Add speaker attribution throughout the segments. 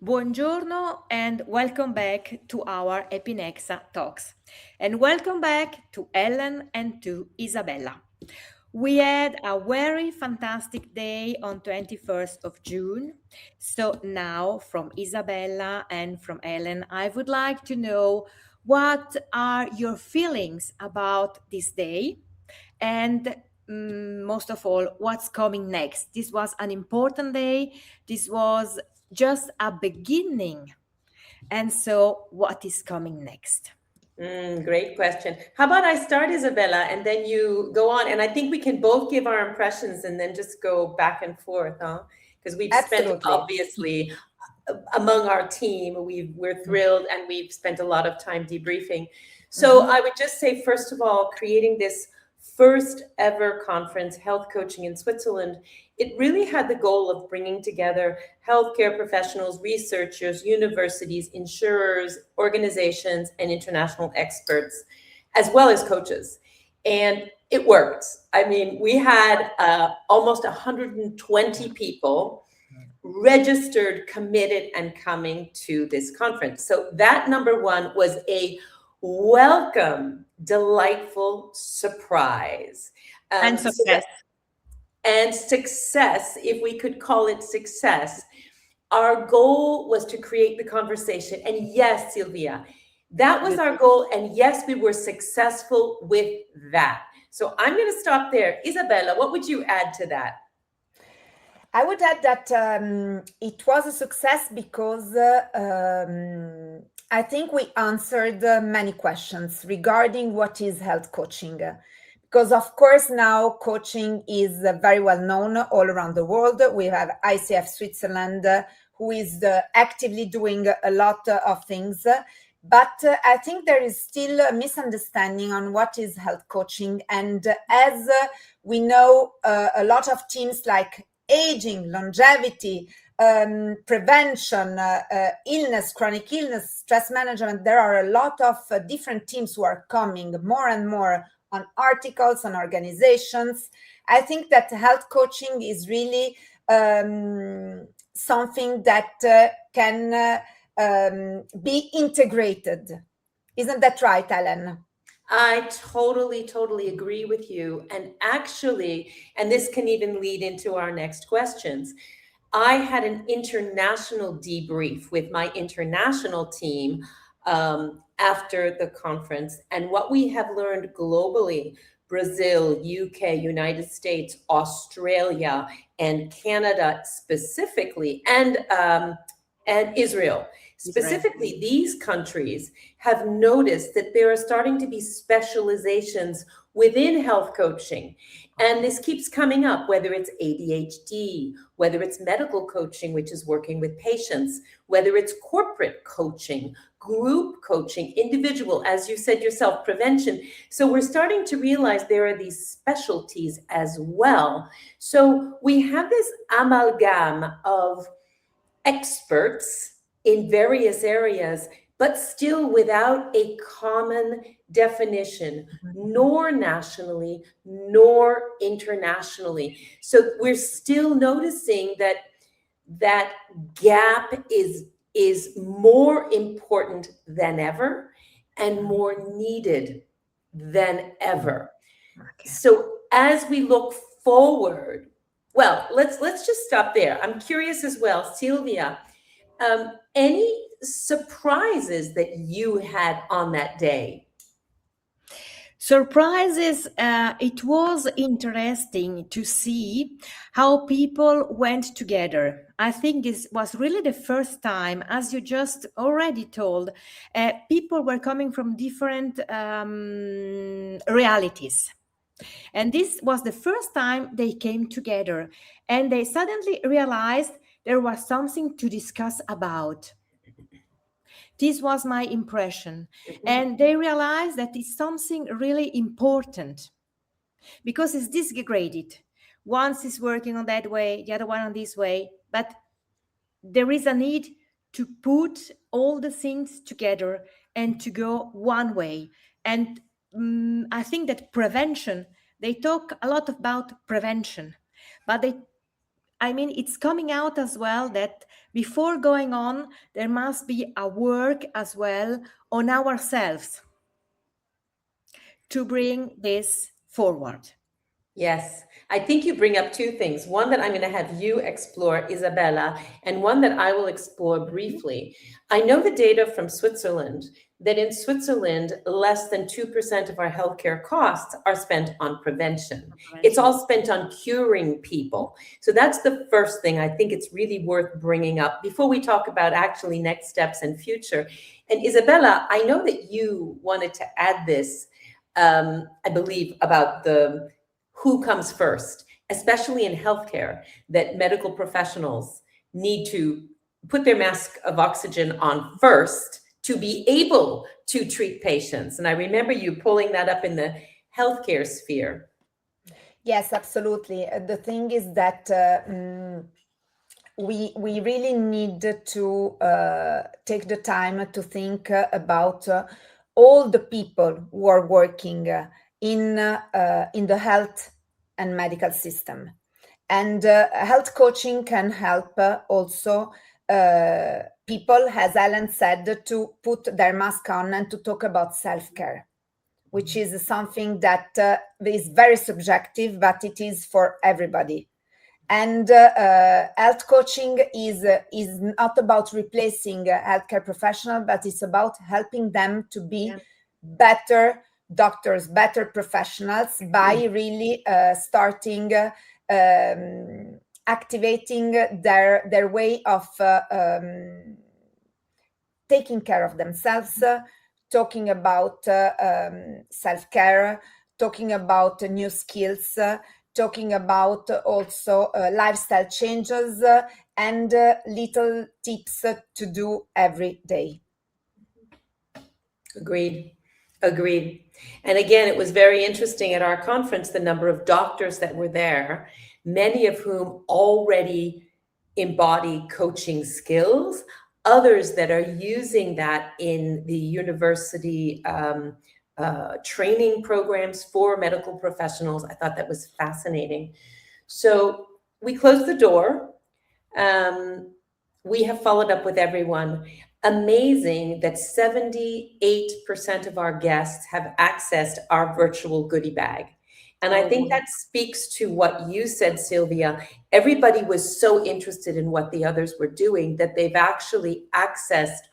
Speaker 1: Buongiorno and welcome back to our Epinexa talks. And welcome back to Ellen and to Isabella. We had a very fantastic day on 21st of June. So now from Isabella and from Ellen, I would like to know what are your feelings about this day and most of all, what's coming next. This was an important day. This was just a beginning. And so, what is coming next?
Speaker 2: Great question. How about I start, Isabella, and then you go on? And I think we can both give our impressions and then just go back and forth, huh? Because we've spent,
Speaker 3: Absolutely.
Speaker 2: obviously, among our team, we're thrilled and we've spent a lot of time debriefing. So I would just say, first of all, creating this first ever conference, Health Coaching in Switzerland, it really had the goal of bringing together healthcare professionals, researchers, universities, insurers, organizations, and international experts, as well as coaches. And it worked. I mean, we had almost 120 people registered, committed, and coming to this conference. So that number one was a welcome, delightful surprise.
Speaker 1: And success.
Speaker 2: And success, if we could call it success. Our goal was to create the conversation. And yes, Sylvia, that was our goal. And yes, we were successful with that. So I'm going to stop there. Isabella, what would you add to that?
Speaker 3: I would add that it was a success because I think we answered many questions regarding what is health coaching. Because of course now coaching is very well known all around the world. We have ICF Switzerland who is actively doing a lot of things. But I think there is still a misunderstanding on what is health coaching. And as we know, a lot of teams like aging, longevity, prevention, illness, chronic illness, stress management, there are a lot of different teams who are coming more and more on articles, on organizations. I think that health coaching is really something that can be integrated. Isn't that right, Ellen?
Speaker 2: I totally agree with you. And actually, and this can even lead into our next questions, I had an international debrief with my international team after the conference. And what we have learned globally, Brazil, UK, United States, Australia, and Canada specifically, and Israel. Specifically, these countries have noticed that there are starting to be specializations within health coaching. And this keeps coming up, whether it's ADHD, whether it's medical coaching, which is working with patients, whether it's corporate coaching, group coaching, individual, as you said yourself, prevention. So we're starting to realize there are these specialties as well. So we have this amalgam of experts in various areas, but still without a common definition, nor nationally, nor internationally. So we're still noticing that that gap is more important than ever and more needed than ever. Okay. So as we look forward, well, let's just stop there. I'm curious as well, Sylvia, any surprises that you had on that day?
Speaker 1: Surprises, it was interesting to see how people went together. I think this was really the first time, as you just already told, people were coming from different realities. And this was the first time they came together and they suddenly realized there was something to discuss about. This was my impression. And they realized that it's something really important because it's disgraded. One is working on that way, the other one on this way. But there is a need to put all the things together and to go one way. And I think that prevention, they talk a lot about prevention, but I mean, it's coming out as well that before going on, there must be a work as well on ourselves to bring this forward.
Speaker 2: Yes, I think you bring up two things. One that I'm going to have you explore, Isabella, and one that I will explore briefly. I know the data from Switzerland that in Switzerland, less than 2% of our healthcare costs are spent on prevention. It's all spent on curing people. So that's the first thing I think it's really worth bringing up before we talk about actually next steps and future. And Isabella, I know that you wanted to add this, I believe, about the who comes first, especially in healthcare, that medical professionals need to put their mask of oxygen on first to be able to treat patients. And I remember you pulling that up in the healthcare sphere.
Speaker 3: Yes, absolutely. The thing is that we really need to take the time to think about all the people who are working in the health and medical system, and health coaching can help also people, as Ellen said, to put their mask on and to talk about self-care, which is something that is very subjective, but it is for everybody. And health coaching is not about replacing a healthcare professional, but it's about helping them to be better doctors, better professionals by really starting activating their way of taking care of themselves, talking about self-care, talking about new skills, talking about also lifestyle changes and little tips to do every day.
Speaker 2: Agreed. And again, it was very interesting at our conference, the number of doctors that were there, many of whom already embody coaching skills, others that are using that in the university training programs for medical professionals. I thought that was fascinating. So we closed the door. We have followed up with everyone. Amazing that 78% of our guests have accessed our virtual goodie bag. And I think that speaks to what you said, Sylvia. Everybody was so interested in what the others were doing that they've actually accessed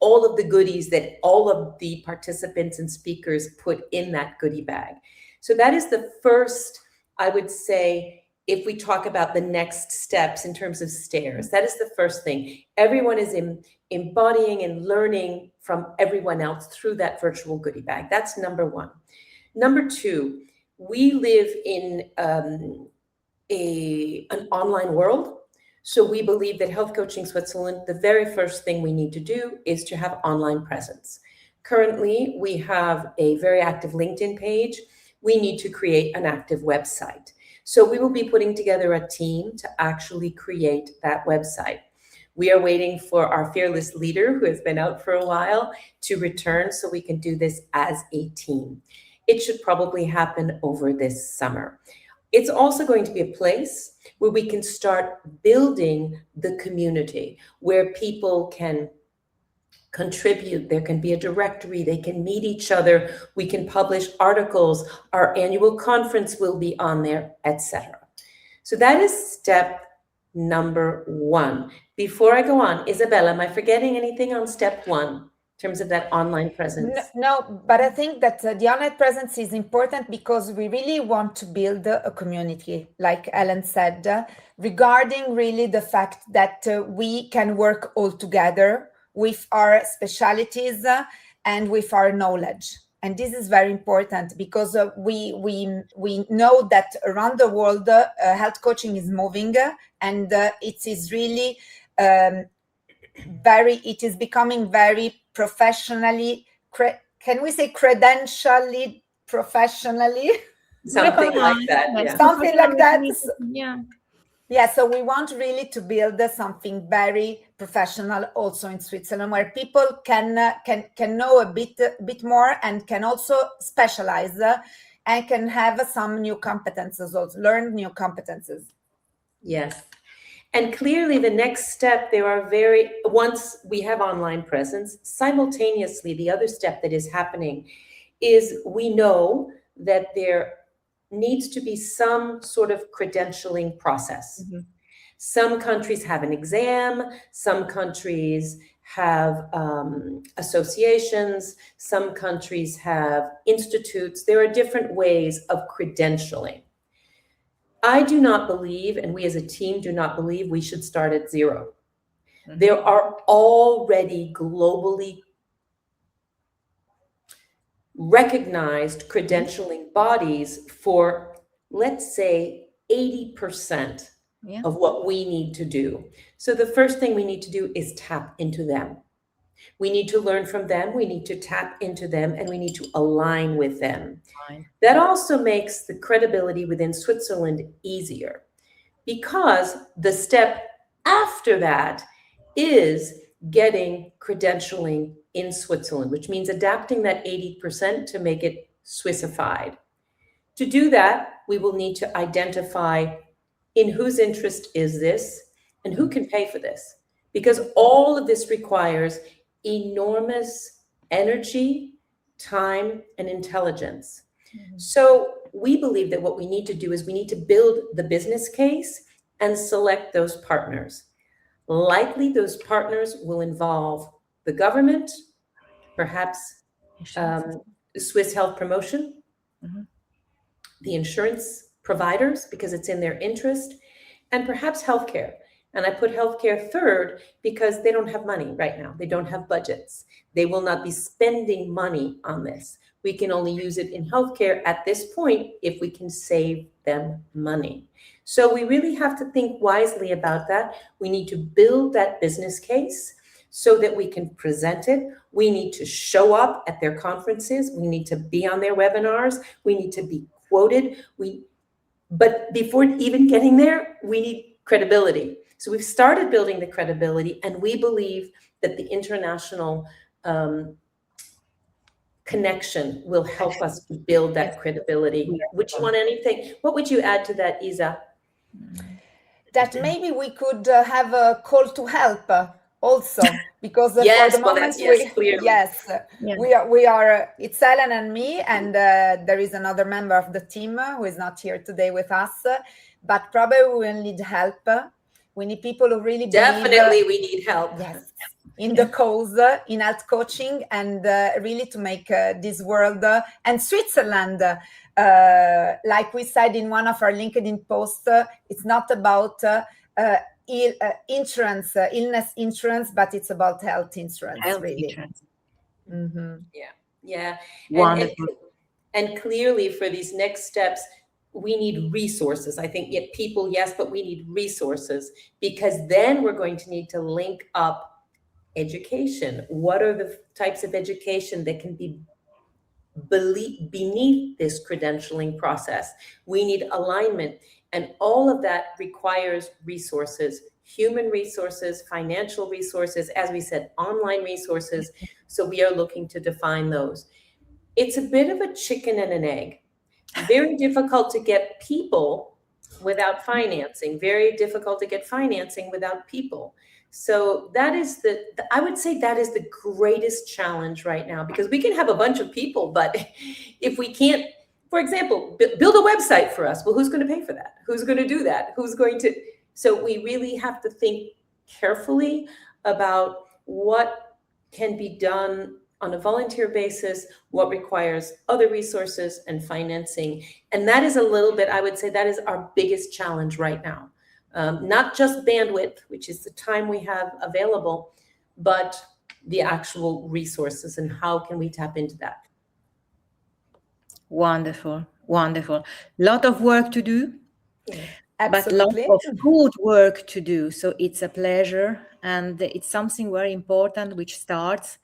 Speaker 2: all of the goodies that all of the participants and speakers put in that goodie bag. So that is the first, I would say, if we talk about the next steps in terms of stairs, that is the first thing. Everyone is embodying and learning from everyone else through that virtual goodie bag. That's number one. Number two, we live in an online world. So we believe that Health Coaching Switzerland, the very first thing we need to do is to have online presence. Currently, we have a very active LinkedIn page. We need to create an active website. So we will be putting together a team to actually create that website. We are waiting for our fearless leader, who has been out for a while, to return so we can do this as a team. It should probably happen over this summer. It's also going to be a place where we can start building the community, where people can contribute. There can be a directory. They can meet each other. We can publish articles. Our annual conference will be on there, etc. So that is step number one. Before I go on, Isabella, am I forgetting anything on step one in terms of that online presence?
Speaker 3: No, but I think that the online presence is important because we really want to build a community, like Ellen said, regarding really the fact that we can work all together with our specialities and with our knowledge. And this is very important because we know that around the world, health coaching is moving, and it is really it is becoming very professionally, can we say credentially, professionally?
Speaker 2: Something like that. Yeah.
Speaker 3: Something like that.
Speaker 1: Yeah.
Speaker 3: Yeah, so we want really to build something very professional also in Switzerland, where people can know a bit more and can also specialize and can have some new competences, also learn new competences.
Speaker 2: Yes. And clearly the next step, once we have online presence, simultaneously, the other step that is happening is we know that there needs to be some sort of credentialing process.
Speaker 1: Mhm.
Speaker 2: Some countries have an exam, some countries have associations, some countries have institutes. There are different ways of credentialing. I do not believe, and we as a team do not believe, we should start at zero.
Speaker 1: Mhm.
Speaker 2: There are already globally recognized credentialing bodies for, let's say, 80%
Speaker 1: Yeah.
Speaker 2: of what we need to do. So the first thing we need to do is tap into them. We need to learn from them, we need to tap into them, and we need to align with them.
Speaker 1: Fine.
Speaker 2: That also makes the credibility within Switzerland easier, because the step after that is getting credentialing in Switzerland, which means adapting that 80% to make it Swissfied. To do that, we will need to identify in whose interest is this and who can pay for this, because all of this requires enormous energy, time, and intelligence.
Speaker 1: Mhm.
Speaker 2: So we believe that what we need to do is we need to build the business case and select those partners. Likely those partners will involve the government, perhaps
Speaker 1: Insurance.
Speaker 2: Swiss Health Promotion,
Speaker 1: Mhm.
Speaker 2: the insurance providers, because it's in their interest, and perhaps healthcare. And I put healthcare third because they don't have money right now. They don't have budgets. They will not be spending money on this. We can only use it in healthcare at this point if we can save them money. So we really have to think wisely about that. We need to build that business case so that we can present it. We need to show up at their conferences. We need to be on their webinars. We need to be quoted. But before even getting there, we need credibility. So we've started building the credibility, and we believe that the international connection will help us to build that
Speaker 1: Yes.
Speaker 2: credibility. Would you want anything? What would you add to that, Isa?
Speaker 3: That maybe we could have a call to help also, because
Speaker 2: Yes,
Speaker 3: for the
Speaker 2: well,
Speaker 3: moment
Speaker 2: that's yes, clearly.
Speaker 3: yes,
Speaker 1: Yeah.
Speaker 3: we are it's Ellen and me, and there is another member of the team who is not here today with us, but probably we will need help. We need people who really
Speaker 2: Definitely we need help.
Speaker 3: yes, in the cause, in health coaching, and really to make this world and Switzerland, like we said in one of our LinkedIn posts, it's not about insurance, illness insurance, but it's about health insurance,
Speaker 1: Health
Speaker 3: really.
Speaker 1: insurance.
Speaker 3: Mhm.
Speaker 2: Yeah.
Speaker 1: Wonderful.
Speaker 2: And clearly for these next steps, we need resources. I think people, yes, but we need resources, because then we're going to need to link up education. What are the types of education that can be beneath this credentialing process? We need alignment, and all of that requires resources, human resources, financial resources, as we said, online resources. So we are looking to define those. It's a bit of a chicken and an egg. Very difficult to get people without financing, very difficult to get financing without people. So that is I would say that is the greatest challenge right now, because we can have a bunch of people, but if we can't, for example, build a website for us, well, who's going to pay for that? Who's going to do that? So we really have to think carefully about what can be done on a volunteer basis, what requires other resources and financing. And that is a little bit, I would say that is our biggest challenge right now. Not just bandwidth, which is the time we have available, but the actual resources and how can we tap into that.
Speaker 1: Wonderful. Lot of work to do,
Speaker 3: Absolutely.
Speaker 1: but lots of good work to do. So it's a pleasure, and it's something very important which starts.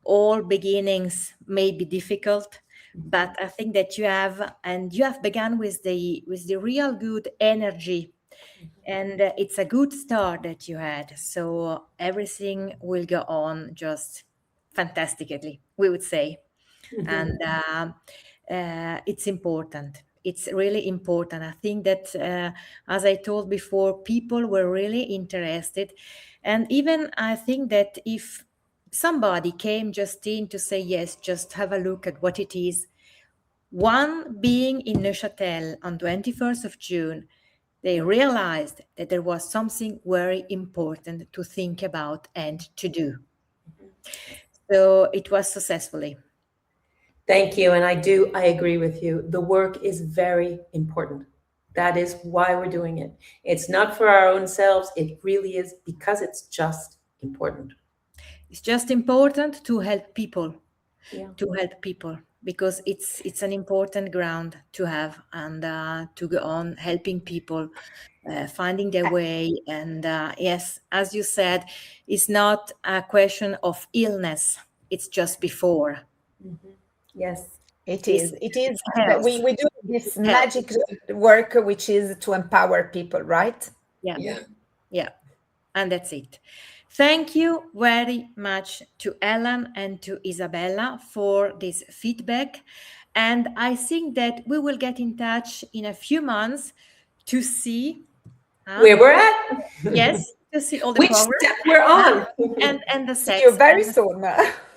Speaker 1: All beginnings may be difficult, but I think that you have begun with the real good energy, and it's a good start that you had. So everything will go on just fantastically, we would say. And it's important. it's really important. I think that, as I told before, people were really interested. And even I think that if somebody came just in to say, yes, just have a look at what it is, one being in Neuchâtel on 21st of June, they realized that there was something very important to think about and to do. So it was successfully.
Speaker 2: Thank you. And I agree with you. The work is very important. That is why we're doing it. It's not for our own selves. It really is because it's just important.
Speaker 1: It's just important to help people,
Speaker 2: Yeah.
Speaker 1: because it's an important ground to have, and to go on helping people, finding their way. And yes, as you said, it's not a question of illness, it's just before.
Speaker 2: Mhm. Yes.
Speaker 3: It
Speaker 1: It's,
Speaker 3: is. It is.
Speaker 1: it's health.
Speaker 3: We do this
Speaker 1: Health.
Speaker 3: magic work, which is to empower people, right?
Speaker 1: Yeah.
Speaker 2: Yeah.
Speaker 1: Yeah. And that's it. Thank you very much to Ellen and to Isabella for this feedback. And I think that we will get in touch in a few months to see
Speaker 2: Where we're at.
Speaker 1: yes, to see all the
Speaker 2: Which
Speaker 1: progress
Speaker 2: step we're on.
Speaker 1: and the
Speaker 3: See
Speaker 1: sex.
Speaker 3: you very
Speaker 1: and
Speaker 3: soon.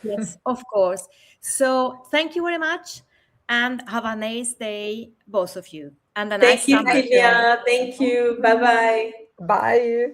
Speaker 1: yes, of course. So thank you very much, and have a nice day, both of you, and a nice
Speaker 2: Thank you,
Speaker 1: summer.
Speaker 2: Silvia. Thank you. Bye-bye.
Speaker 3: Bye.